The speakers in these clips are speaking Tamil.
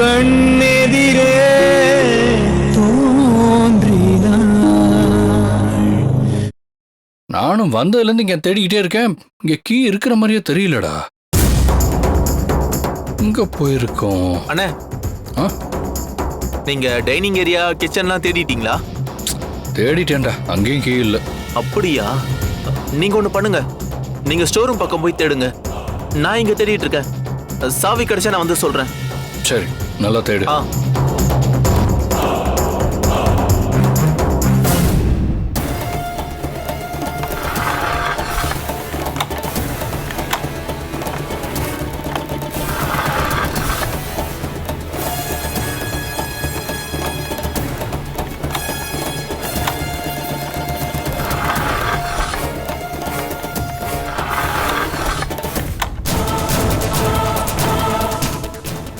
கண்ணெதிரே தோன்றினாள். நானும் வந்ததுலேருந்து இங்கே தேடிக்கிட்டே இருக்கேன். இங்கே கீ இருக்கிற மாதிரியே தெரியலடா. இங்கே போயிருக்கோம். அண்ணே, நீங்க டைனிங் ஏரியா கிச்சன்லாம் தேடிட்டீங்களா? தேடிட்டேன்டா, அங்கேயும் கீ இல்லை. அப்படியா? நீங்க ஒண்ணு பண்ணுங்க, நீங்க ஸ்டோர் ரூம் பக்கம் போய் தேடுங்க. நான் இங்க தேடிட்டு இருக்கேன். சாவி கிடைச்சா நான் வந்து சொல்றேன். சரி, நல்லா தேடு.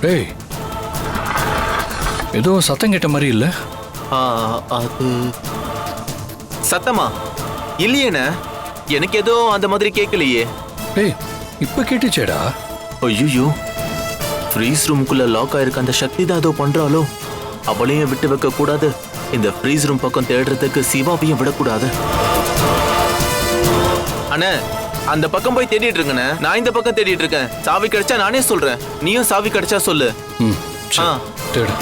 டேய், ஏதோ சத்தம் கேட்ட மாதிரி இல்ல? அது சத்தமா இல்லையேண்ணே, எனக்கு ஏதோ அந்த மாதிரி கேட்கலையே. டேய், இப்ப கேட்டுச்சேடா. ஐயோ, ஃப்ரீஸ் ரூமுக்குள்ள லாக் ஆயிருக்க அந்த சக்தி தான் ஏதோ பண்றாளோ. அவளையும் விட்டு வைக்க கூடாது, இந்த ஃப்ரீஸ் ரூம் பக்கம் தேடுறதுக்கு சிவாவையும் விடக்கூடாது. அண்ணே, அந்த பக்கம் போய் தேடிட்டு இருக்கேண்ணே. நான் இந்த பக்கம் தேடிட்டு இருக்கேன். சாவி கிடைச்சா நானே சொல்றேன், நீயும் சாவி கிடைச்சா சொல்லு. தேடு.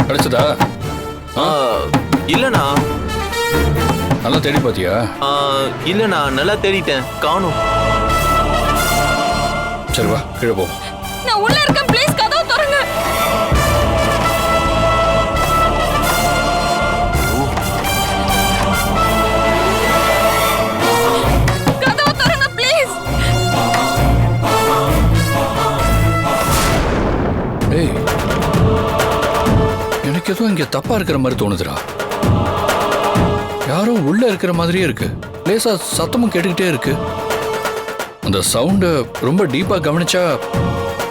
கிடைச்சதா? இல்லண்ணா. நல்லா தேடி பாத்தியா? இல்லண்ணா, நல்லா தேடிட்டேன், காணோம். சரி வா, கீழே போ. நான் உள்ள இருக்கேன், ப்ளீஸ் கதவு திறங்க. கதவு திறங்க ப்ளீஸ். ஏய், எனக்கு எதுவும் இங்க தப்பா இருக்கிற மாதிரி தோணுதுடா. யாரோ உள்ள இருக்கிற மாதிரியே இருக்கு. லேசா சத்தமும் கேட்டுக்கிட்டே இருக்கு. அந்த சவுண்ட் ரொம்ப டீப்பா கவனிச்சா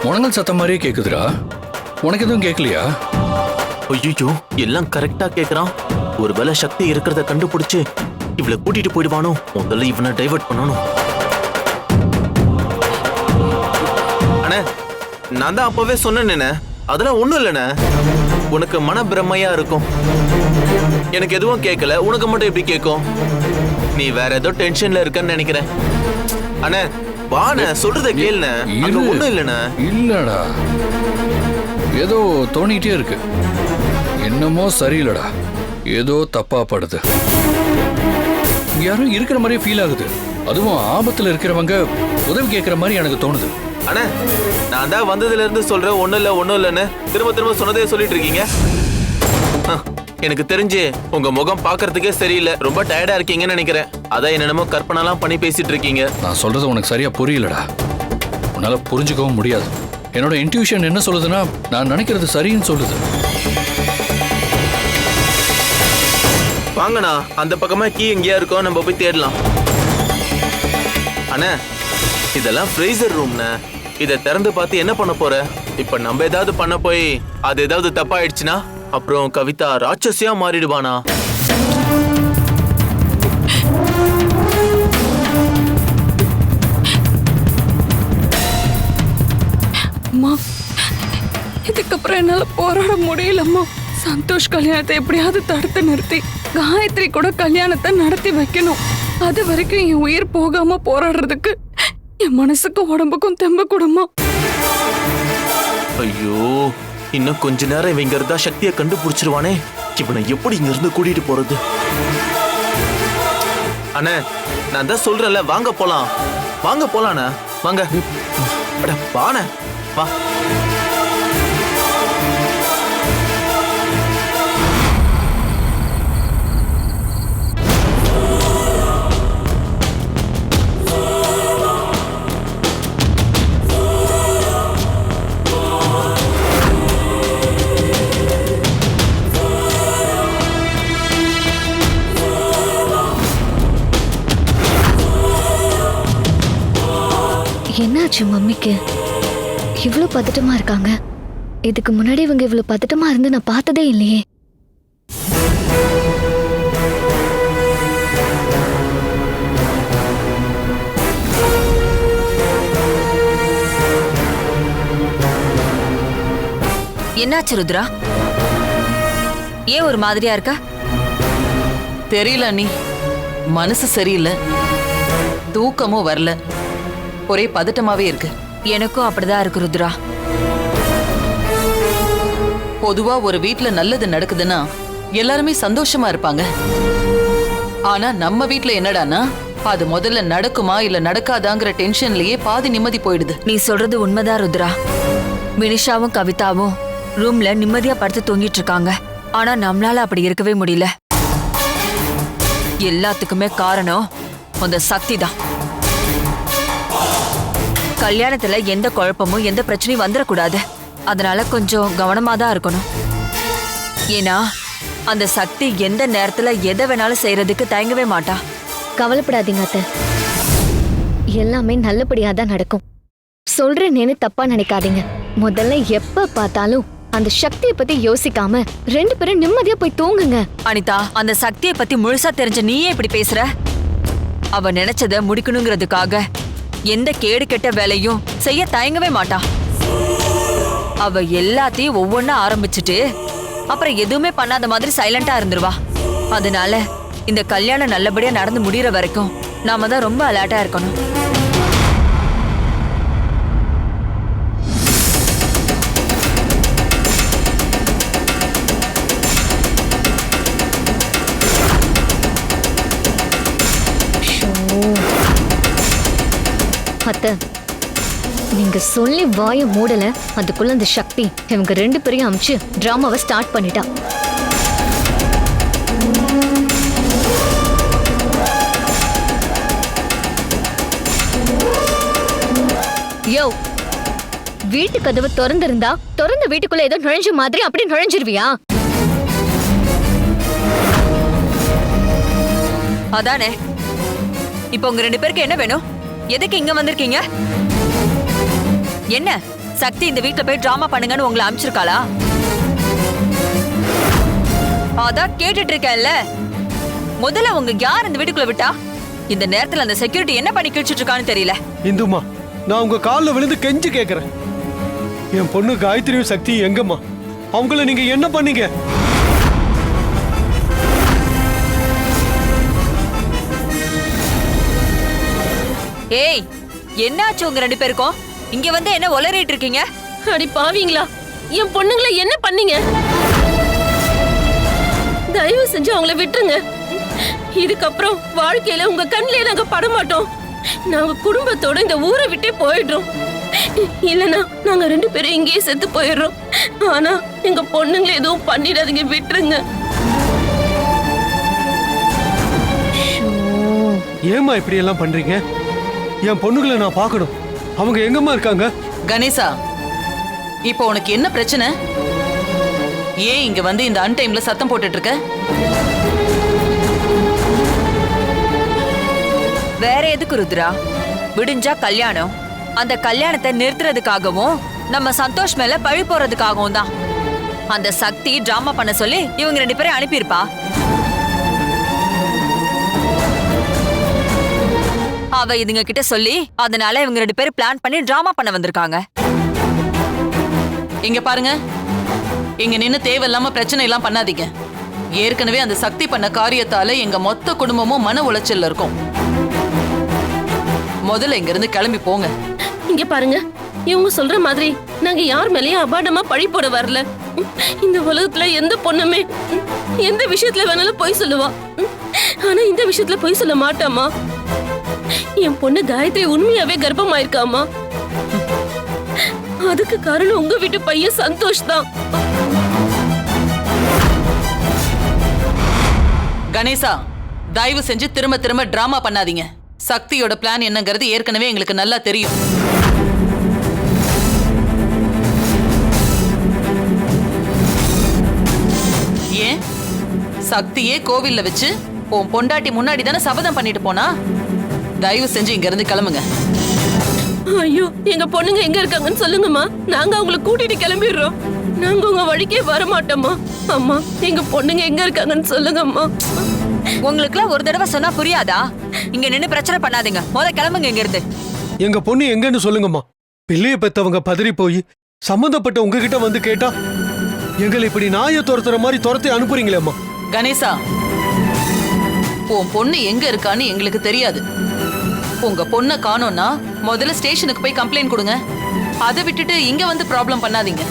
முழங்கல் சத்தம் மாதிரியே கேக்குதுடா. உனக்கு எதுவும் கேட்கலையா? ஐயோ, எல்லாம் கரெக்டா கேக்குறான். ஒருவேளை சக்தி இருக்கிறத கண்டுபிடிச்சு இவளை கூட்டிட்டு போயிடுவானோ. முதல்ல இவனை டைவர்ட் பண்ணணும். அண்ணே, நான் தான் அப்பவே சொன்னேன்னு, அதெல்லாம் ஒண்ணும் இல்லைண்ணே. உனக்கு மன பிரம்மையா இருக்கும். எனக்கு எதுவும் கேட்கல, உனக்கு மட்டும் எப்படி கேட்கும்? நீ வேற ஏதோ டென்ஷன்ல இருக்கன்னு நினைக்கிறேன். அண்ணே வாண்ணே, சொல்றத கேளுண்ணே. அங்க ஒண்ணும் இல்லண்ணே. இல்லடா, ஏதோ தோணிட்டே இருக்கு. என்னமோ சரியில்லடா, ஏதோ தப்பா படுது. யாரும் இருக்கிற மாதிரியே ஃபீல் ஆகுது. அதுவும் ஆபத்துல இருக்கிறவங்க உதவி கேட்கிற மாதிரி எனக்கு தோணுது. அண்ணே, நான் தான் வந்ததுல இருந்து சொல்றேன் ஒண்ணும் இல்ல ஒண்ணும் இல்லன்னு. திரும்ப திரும்ப சொன்னதே சொல்லிட்டு இருக்கீங்க. எனக்கு தெரிஞ்சு உங்க முகம் பாக்குறதுக்கே சரியில்லை, ரொம்ப டயர்டா இருக்கீங்கன்னு நினைக்கிறேன். அதான் என்னென்னமோ கற்பனைலாம் பண்ணி பேசிட்டு இருக்கீங்க. நான் சொல்றது உனக்கு சரியா புரியலடா. உன்னால புரிஞ்சுக்கவும் முடியாது. என்னோட இன்ட்யூஷன் என்ன சொல்லுதுன்னா, நான் நினைக்கிறது சரின்னு சொல்லுது. வாங்கண்ணா, அந்த பக்கமா கீ எங்கேயா இருக்கோ, நம்ம போய் தேடலாம். அண்ணா, இதெல்லாம் ஃப்ரீசர் ரூம்ண்ணே. இதை திறந்து பார்த்து என்ன பண்ண போற? இப்ப நம்ம ஏதாவது பண்ண போய் அது ஏதாவது தப்பாயிடுச்சுன்னா அப்புறம் கவிதா ராட்சசியா மாறிடுவானா? அம்மா, இதுக்கப்புறம் என்னால போராட முடியலம்மா. சந்தோஷ் கல்யாணத்தை எப்படியாவது தடுத்து நிறுத்தி காயத்ரி கூட கல்யாணத்தை நடத்தி வைக்கணும். அது வரைக்கும் என் உயிர் போகாம போராடுறதுக்கு என் மனசுக்கும் உடம்புக்கும் தெம்பு கொடுமா. ஐயோ, இன்னும் கொஞ்ச நேரம் இவங்க இருந்தா சக்தியை கண்டுபிடிச்சிருவானே. இவனை எப்படி இங்க இருந்து கூட்டிட்டு போறது? அண்ணே, நான் தான் சொல்றேன்ல, வாங்க போலாம். வாங்க போலாண்ணே, வாங்க. அட வாண்ணே, வா. என்னாச்சு மம்மிக்கு? இவ்வளவு பதட்டமா இருக்காங்க. இதுக்கு முன்னாடி இவங்க இவ்வளவு பதட்டமா இருந்து நான் பார்த்ததே இல்லையே. என்னாச்சு ருத்ரா? ஏன் ஒரு மாதிரியா இருக்க? தெரியல நீ, மனசு சரியில்லை, தூக்கமும் வரல, ஒரே பதட்டமாவே இருக்கு. எனக்கும் அப்படிதான் இருக்கு ருத்ரா. பொதுவா ஒரு வீட்ல நல்லது நடக்குதுன்னா எல்லாருமே சந்தோஷமா இருப்பாங்க. ஆனா நம்ம வீட்ல என்னடானா, அது முதல்ல நடக்குமா இல்ல நடக்காதாங்கிற டென்ஷன்லயே பாதி நிம்மதி போயிடுது. நீ சொல்றது உண்மைதான் ருத்ரா. வினிஷாவும் கவிதாவும் ரூம்ல நிம்மதியா படுத்து தூங்கிட்டு இருக்காங்க. ஆனா நம்மளால அப்படி இருக்கவே முடியல. எல்லாத்துக்குமே காரணம் அந்த சக்தி தான். கல்யாணத்துல எந்த குழப்பமும் எந்த பிரச்சனையும் வந்துடக்கூடாது. அதனால கொஞ்சம் கவனமா தான் இருக்கணும். ஏன்னா அந்த சக்தி எந்த நேரத்துல எதை வேணாலும் செய்யறதுக்கு தயங்கவே மாட்டா. கவலைப்படாதீங்க அத்தை, எல்லாமே நல்லபடியா தான் நடக்கும். சொல்றேன்னு தப்பா நினைக்காதீங்க. முதல்ல எப்ப பார்த்தாலும் அந்த சக்தியை பத்தி யோசிக்காம 2 பேரும் நிம்மதியா போய் தூங்குங்க. அனிதா, அந்த சக்தியை பத்தி முழுசா தெரிஞ்ச நீயே இப்படி பேசுற? அவ நினைச்சத முடிக்கணுங்கிறதுக்காக எந்த கேடு கெட்ட வேலையும் செய்ய தயங்கவே மாட்டா. அவ எல்லாத்தையும் ஒவ்வொன்னா ஆரம்பிச்சுட்டு அப்புறம் எதுவுமே பண்ணாத மாதிரி சைலண்டா இருந்துருவா. அதனால இந்த கல்யாணம் நல்லபடியா நடந்து முடியற வரைக்கும் நாம தான் ரொம்ப அலர்ட்டா இருக்கணும். அத்தை, நீங்க சொல்லி வாய மூடல, அதுக்குள்ள அந்த சக்தி இவங்க 2 பேரையும் அமிச்சு டிராமாவை ஸ்டார்ட் பண்ணிட்டா. யோ, வீட்டு கதவு திறந்திருந்தா திறந்த வீட்டுக்குள்ள ஏதோ நுழைஞ்ச மாதிரி அப்படி நுழைஞ்சிருவியா? அதானே. இப்போ உங்க 2 பேருக்கு என்ன வேணும்? எதுக்கு இங்க வந்திருக்கீங்க? என்ன சக்தி இந்த வீட்டுல போய் டிராமா பண்ணுங்கன்னு உங்களை அனுப்பிச்சிருக்காளா? அதான் கேட்டுட்டு இருக்கேன்ல. முதல்ல உங்க யார் இந்த வீட்டுக்குள்ள விட்டா? இந்த நேரத்துல அந்த செக்யூரிட்டி என்ன பண்ணி கிழிச்சிட்டு இருக்கான்னு தெரியல. இந்துமா, நான் உங்க காலில் விழுந்து கெஞ்சி கேட்கிறேன். என் பொண்ணு காயத்ரியும் சக்தி எங்கம்மா? அவங்கள நீங்க என்ன பண்ணீங்க? ஏய், என்னாச்சு உங்க 2 பேருக்கும்? இங்க வந்து என்ன உளறிட்டு இருக்கீங்க? அடி பாவீங்களா, என் பொண்ணுங்களை என்ன பண்ணீங்க? தயவு செஞ்சு அவங்கள விட்டுருங்க. இதுக்கப்புறம் வாழ்க்கையில உங்க கண்ணிலே நாங்க படமாட்டோம். நாங்க குடும்பத்தோட இந்த ஊரை விட்டே போயிடுறோம். இல்லனா நாங்க 2 பேரும் இங்கேயே செத்து போயிடுறோம். ஆனா எங்க பொண்ணுங்களை எதுவும் பண்ணிடாதீங்க, விட்டுருங்க. ஏம்மா இப்படி எல்லாம் பண்றீங்க? என் பொண்ணுகளை நான் பார்க்கணும். அவங்க எங்கம்மா இருக்காங்க? கணேசா, இப்போ உனக்கு என்ன பிரச்சனை? ஏன் இங்க வந்து இந்த அன்டைம்ல சத்தம் போட்டுட்டு இருக்க? வேற எதுக்கு ருத்ரா? விடிஞ்சா கல்யாணம். அந்த கல்யாணத்தை நிறுத்துறதுக்காகவும் நம்ம சந்தோஷ் மேல பழி போறதுக்காகவும் தான் அந்த சக்தி டிராமா பண்ண சொல்லி இவங்க 2 பேரும் அனுப்பியிருப்பா. அவ இதுங்க கிட்ட சொல்லி அதனால இவங்க 2 பேரும் பிளான் பண்ணி டிராமா பண்ண வந்திருக்காங்க. இங்க பாருங்க, இங்க நின்னு தேவையில்லாம பிரச்சனை எல்லாம் பண்ணாதீங்க. ஏற்கனவே அந்த சக்தி பண்ண காரியத்தால எங்க மொத்த குடும்பமும் மன உளைச்சல்ல இருக்கும். முதல்ல இங்க இருந்து கிளம்பி போங்க. இங்க பாருங்க, இவங்க சொல்ற மாதிரி நாங்க யார் மேலயும் அபாண்டமா பழி போட வரல. இந்த உலகத்துல எந்த பொண்ணுமே எந்த விஷயத்துல வேணாலும் பொய் சொல்லுவா. ஆனா இந்த விஷயத்துல பொய் சொல்ல மாட்டாமா. என் பொண்ணு காயத்ரி உண்மையாவே கர்ப்பமாயிருக்காமா. அதுக்கு காரணம் உங்க வீட்டு பையன் சந்தோஷ் தான். கணேசா, தயவு செஞ்சு திரும்ப திரும்ப டிராமா பண்ணாதீங்க. சக்தியோட பிளான் என்னங்கிறது ஏற்கனவே எங்களுக்கு நல்லா தெரியும். ஏன் சக்தியே கோவில்ல வச்சு உன் பொண்டாட்டி முன்னாடி தானே சபதம் பண்ணிட்டு போனா? தயவு செஞ்சு இங்க இருந்து கிளம்புங்க. ஐயோ, எங்க பொண்ணுங்க எங்க இருக்காங்கன்னு சொல்லுங்கம்மா. நாங்க அவங்கள கூட்டிட்டு கிளம்பிடுறோம். நாங்க உங்க வழிக்கே வர மாட்டோமா. அம்மா, எங்க பொண்ணுங்க எங்க இருக்காங்கன்னு சொல்லுங்கம்மா. உங்களுக்குலாம் ஒரு தடவை சொன்னா புரியாதா? இங்க நின்னு பிரச்சனை பண்ணாதீங்க. முதல்ல கிளம்புங்க இங்க இருந்து. எங்க பொண்ணு எங்கன்னு சொல்லுங்கம்மா. பிள்ளைய பெத்தவங்க பதறி போய் சம்பந்தப்பட்ட உங்ககிட்ட வந்து கேட்டா எங்களை இப்படி நாயை துரத்துற மாதிரி துரத்தி அனுப்புறீங்களேம்மா. கணேசா, உன் பொண்ணு எங்க இருக்கான்னு எங்களுக்கு தெரியாது. உங்க பொண்ணை காணோம்னா முதல்ல ஸ்டேஷனுக்கு போய் கம்ப்ளைண்ட் கொடுங்க. அதை விட்டுட்டு இங்க வந்து ப்ராப்ளம் பண்ணாதீங்க.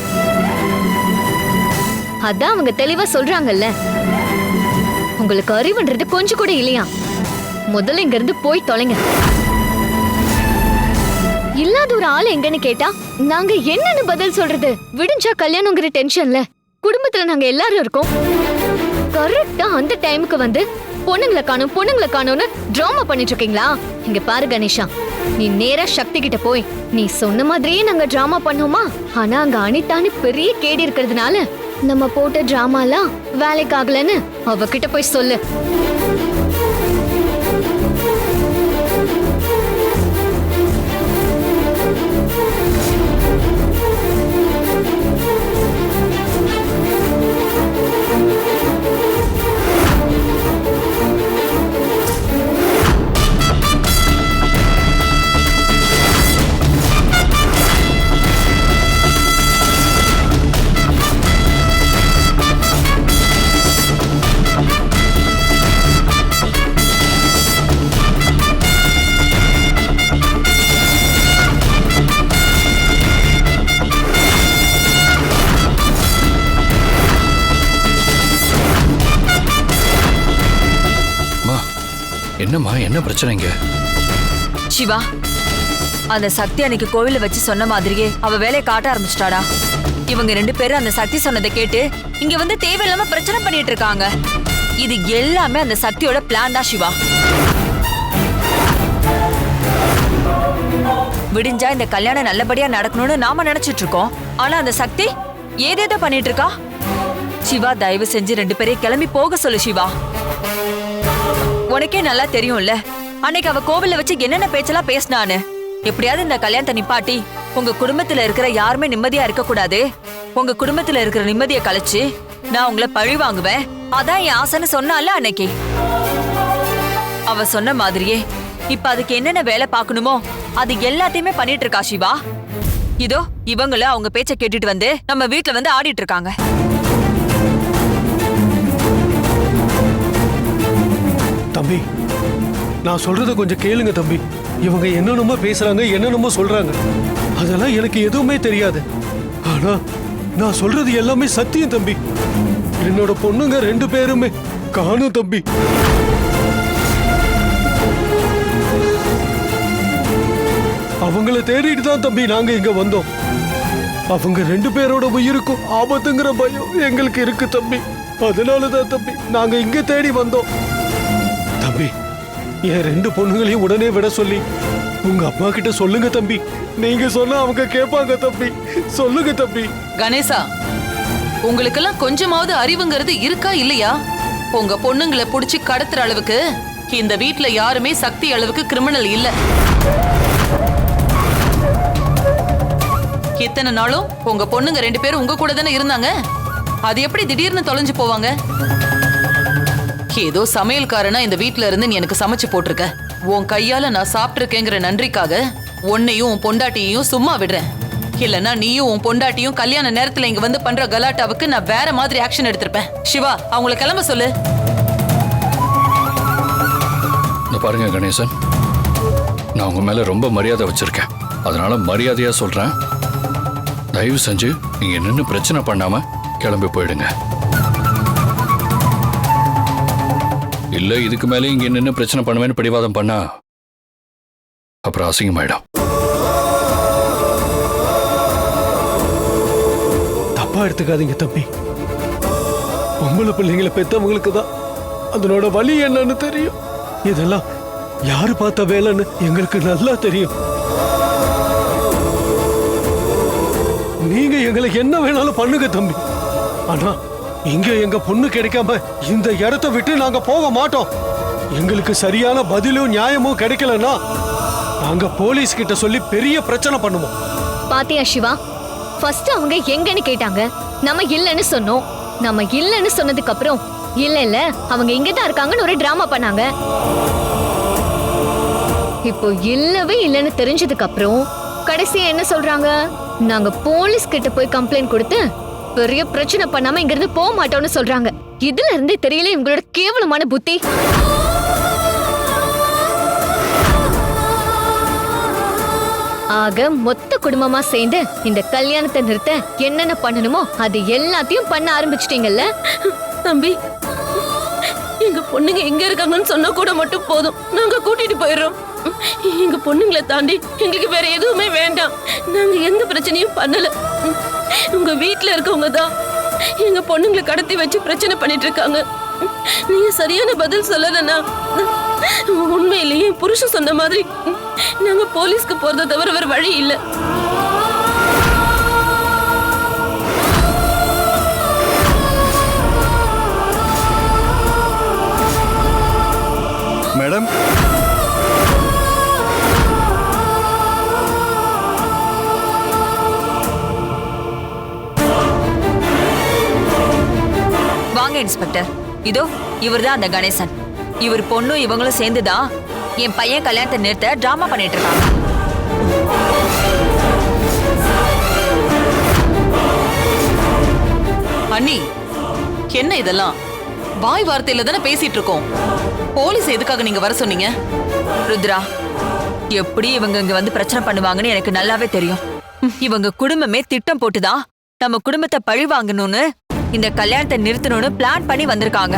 அதான் அவங்க தெளிவா சொல்றாங்கல்ல. உங்களுக்கு அறிவுன்றது கொஞ்சம் கூட இல்லையா? முதல்ல இங்க இருந்து போய் தொலைங்க. இல்லாத ஒரு ஆள் எங்கன்னு கேட்டா நாங்க என்னன்னு பதில் சொல்றது? விடிஞ்சா கல்யாணங்கிற டென்ஷன்ல குடும்பத்துல நாங்க எல்லாரும் இருக்கோம். கரெக்டா அந்த டைமுக்கு வந்து பொண்ணுங்களை காணும்னு டிராமா பண்ணிட்டு இருக்கீங்களா? இங்க பாரு கணேஷா, நீ நேரா சக்தி கிட்ட போய் நீ சொன்ன மாதிரியே நாங்க டிராமா பண்ணோமா, ஆனா அங்க அனிதான்னு பெரிய கேடி இருக்கிறதுனால நம்ம போட்ட டிராமாலாம் வேலைக்கு ஆகலன்னு அவகிட்ட போய் சொல்லு. என்னம்மா, என்ன பிரச்சனைங்க? சிவா, அந்த சக்தி அன்னைக்கு கோவில வச்சு சொன்ன மாதிரியே அவ வேலையை காட்ட ஆரம்பிச்சிட்டாடா. இவங்க 2 பேரும் அந்த சக்தி சொன்னதை கேட்டு இங்க வந்து தேவையில்லாம பிரச்சனை பண்ணிட்டு இருக்காங்க. இது எல்லாமே அந்த சக்தியோட பிளான் தான் சிவா. விடிஞ்சா இந்த கல்யாணம் நல்லபடியா நடக்கணும்னு நாம நினைச்சிட்டு இருக்கோம். ஆனா அந்த சக்தி ஏதேதோ பண்ணிட்டு இருக்கா. சிவா, தயவு செஞ்சு 2 பேரையும் கிளம்பி போக சொல்லு சிவா. உனக்கே நல்லா தெரியும்ல, அன்னைக்கு அவ கோவில்ல வச்சு என்னென்ன பேச்செல்லாம் பேசினான்னு. எப்படியாவது இந்த கல்யாணத்தை நிப்பாட்டி உங்க குடும்பத்துல இருக்கிற யாருமே நிம்மதியா இருக்க கூடாது, உங்க குடும்பத்துல இருக்கிற நிம்மதியை கழிச்சு நான் உங்களை பழி வாங்குவேன், அதான் என் ஆசைன்னு சொன்னால அன்னைக்கு. அவ சொன்ன மாதிரியே இப்ப அதுக்கு என்னென்ன வேலை பார்க்கணுமோ அது எல்லாத்தையுமே பண்ணிட்டு இருக்கா சிவா. இதோ இவங்கள அவங்க பேச்ச கேட்டுட்டு வந்து நம்ம வீட்டுல வந்து ஆடிட்டு இருக்காங்க. தம்பி, நான் சொல்றத கொஞ்சம் கேளுங்க தம்பி. இவங்க என்னென்னமோ பேசுறாங்க, என்னென்னமோ சொல்றாங்க. அதெல்லாம் எனக்கு எதுவுமே தெரியாது. ஆனா நான் சொல்றது எல்லாமே சத்தியம் தம்பி. என்னோட பொண்ணுங்க 2 பேருமே காணும் தம்பி. அவங்கள தேடிட்டு தான் தம்பி நாங்க இங்க வந்தோம். அவங்க 2 பேரோட உயிருக்கும் ஆபத்துங்கிற பயம் எங்களுக்கு இருக்கு தம்பி. அதனாலதான் தம்பி நாங்க இங்க தேடி வந்தோம். தம்பி, என் 2 பொண்ணுங்களையும் உடனே விட சொல்லி உங்க அப்பா கிட்ட சொல்லுங்க தம்பி. நீங்க சொன்னா அவங்க கேட்பாங்க தம்பி. சொல்லுங்க தம்பி. கணேசா, உங்களுக்கெல்லாம் கொஞ்சமாவது அறிவுங்கிறது இருக்கா இல்லையா? உங்க பொண்ணுங்களை புடிச்சு கடத்துற அளவுக்கு இந்த வீட்ல யாருமே சக்தி அளவுக்கு கிரிமினல் இல்ல. இத்தனை நாளும் உங்க பொண்ணுங்க 2 பேரும் உங்க கூட தானே இருந்தாங்க. அது எப்படி திடீர்னு தொலைஞ்சு போவாங்க? ஏதோ சமையல்காரனா இந்த வீட்ல இருந்து நீ எனக்கு சமைச்சு போட்டிருக்க. உன் கையால நான் சாப்பிட்டிருக்கேங்கிற நன்றிக்காக உன்னையும் உன் பொண்டாட்டியையும் சும்மா விடுறேன். இல்லனா நீயும் உன் பொண்டாட்டியும் கல்யாண நேரத்துல இங்க வந்து பண்ற கலாட்டாவுக்கு நான் வேற மாதிரி ஆக்ஷன் எடுத்திருப்பேன். சிவா, அவங்கள கிளம்ப சொல்லு. இந்த பாருங்க கணேசன், நான் உங்க மேல ரொம்ப மரியாதை வச்சிருக்கேன். அதனால மரியாதையா சொல்றேன், தயவு செஞ்சு நீங்க நின்று பிரச்சனை பண்ணாம கிளம்பி போயிடுங்க. இல்ல இதுக்கு மேலே இங்க நின்று பிரச்சனை பண்ணுவேன்னு பிடிவாதம் பண்ணா அப்புறம் அசிங்கமாயிடும். தப்பா எடுத்துக்காதீங்க தம்பி. பொம்பளை பிள்ளைங்களை பெத்தவங்களுக்கு தான் அதனோட வலி என்னன்னு தெரியும். இதெல்லாம் யாரு பார்த்த வேலைன்னு எங்களுக்கு நல்லா தெரியும். நீங்க எங்களை என்ன வேணாலும் பண்ணுங்க தம்பி. ஆனா இங்க எங்க பொண்ணு கிடைக்காம இந்த இடத்தை விட்டு நாங்க போக மாட்டோம். எங்களுக்கு சரியான பதிலும் நியாயமும் கிடைக்கலன்னா நாங்க போலீஸ் கிட்ட சொல்லி பெரிய பிரச்சனை பண்ணுவோம். பாத்தியா சிவா, ஃபர்ஸ்ட் அவங்க எங்கன்னு கேட்டாங்க, நம்ம இல்லன்னு சொன்னோம். நம்ம இல்லன்னு சொன்னதுக்கு அப்புறம் இல்ல அவங்க இங்கதான் இருக்காங்கன்னு ஒரு டிராமா பண்ணாங்க. இப்போ இல்லவே இல்லன்னு தெரிஞ்சதுக்கு அப்புறம் கடைசியா என்ன சொல்றாங்க, நாங்க போலீஸ் கிட்ட போய் கம்ப்ளைண்ட் கொடுத்து பெரிய பிரச்சனை பண்ணாம இங்க இருந்து போக மாட்டோம்னு சொல்றாங்க. இதுல இருந்தே தெரியல இவங்களோட கேவலமான புத்தி. ஆக மொத்த குடும்பமா சேர்ந்து இந்த கல்யாணத்தை நிறுத்த என்னென்ன பண்ணணுமோ அது எல்லாத்தையும் பண்ண ஆரம்பிச்சிட்டீங்கல்ல. தம்பி, எங்க பொண்ணுங்க எங்க இருக்காங்கன்னு சொன்னா கூட மட்டும் போதும், நாங்க கூட்டிட்டு போயிடுறோம். எங்க பொண்ணுங்களை தாண்டி எங்களுக்கு வேற எதுவுமே வேண்டாம். நாங்க எந்த பிரச்சனையும் பண்ணல. உங்க வீட்டுல இருக்கவங்க தான் எங்க பொண்ணுங்களை கடத்தி வச்சு பிரச்சனை பண்ணிட்டு இருக்காங்க. நீங்க சரியான பதில் சொல்லலன்னா உண்மையிலேயே புருஷன் சொன்ன மாதிரி நாங்க போலீஸ்க்கு போறதை தவிர வேற வழி இல்லை. மேடம், வாங்க இன்ஸ்பெக்டர். இதோ இவர்தான் அந்த கணேசன். இவர் பொண்ணும் இவங்களும் சேர்ந்துதான் என் பையன் கல்யாணத்தை நிறுத்த டிராமா பண்ணிட்டு இருக்காங்க. அண்ணி, என்ன இதெல்லாம்? வாய் வார்த்தையில தானே பேசிட்டு இருக்கோம். போலீஸ் எதுக்காக நீங்க வர சொன்னீங்க? ருத்ரா, எப்படி இவங்க இங்க வந்து பிரச்சனை பண்ணுவாங்கன்னு எனக்கு நல்லாவே தெரியும். இவங்க குடும்பமே திட்டம் போட்டுதான் நம்ம குடும்பத்தை பழி வாங்கணும்னு, இந்த கல்யாணத்தை நிறுத்தணும்னு பிளான் பண்ணி வந்திருக்காங்க.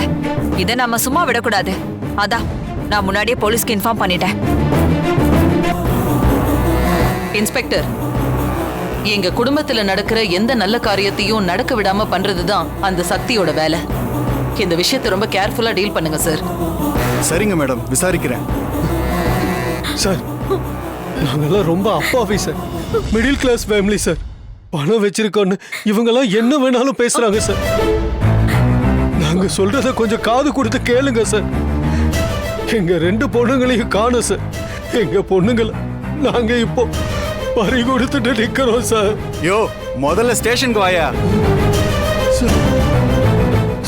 இதை நம்ம சும்மா விடக்கூடாது. அதான் நான் முன்னாடியே போலீஸ்க்கு இன்ஃபார்ம் பண்ணிட்டேன். இன்ஸ்பெக்டர், எங்க குடும்பத்துல நடக்கிற எந்த நல்ல காரியத்தையும் நடக்க விடாம பண்றதுதான் அந்த சக்தியோட வேலை. இந்த விஷயத்தை ரொம்ப கேர்ஃபுல்லா டீல் பண்ணுங்க சார். சரிங்க மேடம், விசாரிக்கிறேன். சார், நாங்கெல்லாம் ரொம்ப அப்பாவி sir. Middle class family sir. பணம் வச்சிருக்கோன்னு இவங்கெல்லாம் என்ன வேணாலும் பேசுறாங்க சார். நாங்க சொல்றத கொஞ்சம் காது கொடுத்து கேளுங்க சார். எங்க 2 பொண்ணுங்களையும் காணோம் சார். எங்க பொண்ணுங்களை நாங்க இப்போ பறி கொடுத்துட்டு நிக்கிறோம் சார். யோ, முதல்ல ஸ்டேஷனுக்கு வாயா.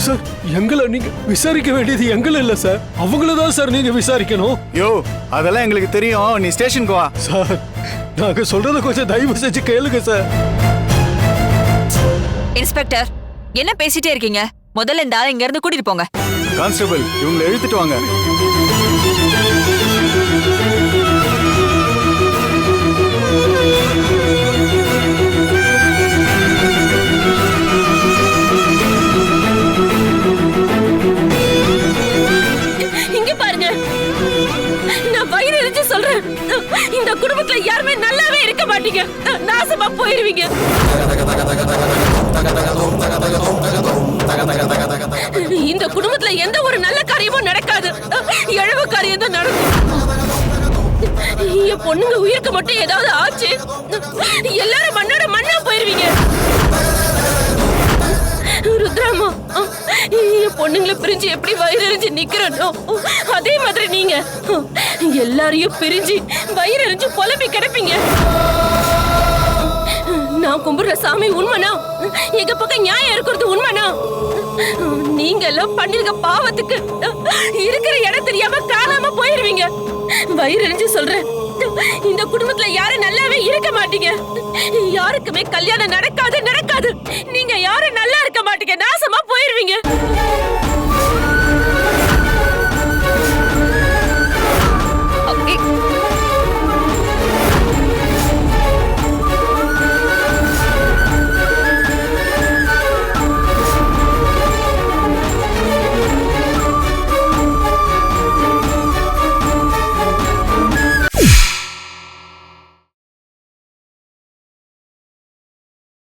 சார், எங்களை நீங்க விசாரிக்க வேண்டியது எங்களை இல்ல சார், அவங்கள தான் சார் நீங்க விசாரிக்கணும். யோ, அதெல்லாம் எங்களுக்கு தெரியும். நீ ஸ்டேஷனுக்கு வா. சார், நாங்க சொல்றத கொஞ்சம் தயவு செஞ்சு கேளுங்க சார். இன்ஸ்பெக்டர், என்ன பேசிட்டே இருக்கீங்க? முதல்ல இந்த ஆளை இங்க இருந்து கூட்டிட்டு போங்க. கான்ஸ்டபிள், இவங்களை இழுத்துட்டு வாங்க. இங்க பாருங்க, நான் வயிறு எரிஞ்சு சொல்றேன், இந்த குடும்பத்துல யாருமே நல்லாவே இருக்க மாட்டீங்க. நாசமா போயிருவீங்க. இந்த குடும்பத்துல எந்த ஒரு நல்ல காரியமும் நடக்காது. இழவு காரியம் தான் நடக்கும். என் பொண்ணுங்க உயிருக்கு மட்டும் ஏதாவது ஆச்சு, எல்லாரும் மண்ணோட மண்ணா போயிருவீங்க. ருத்ராமா, என் பொண்ணுங்களை பிரிஞ்சு எப்படி வயிறறிஞ்சு நிக்கிறனோ அதே மாதிரி நீங்க எல்லாரையும் பிரிஞ்சு வயிறறிஞ்சு புலம்பி கிடப்பீங்க. நான் கும்பிடுற சாமி உண்மைனா, எங்க பக்கம் நியாயம் இருக்கிறது உண்மைனா, நீங்க எல்லாம் பண்ணிருக்க பாவத்துக்கு இருக்கிற இடம் தெரியாம காணாம போயிருவீங்க. வயிறறிஞ்சு சொல்றேன், இந்த குடும்பத்துல யாரும் நல்லாவே இருக்க மாட்டீங்க. யாருக்குமே கல்யாணம் நடக்காது. நீங்க யாரும் நல்லா இருக்க மாட்டீங்க. நாசமா போயிருவீங்க.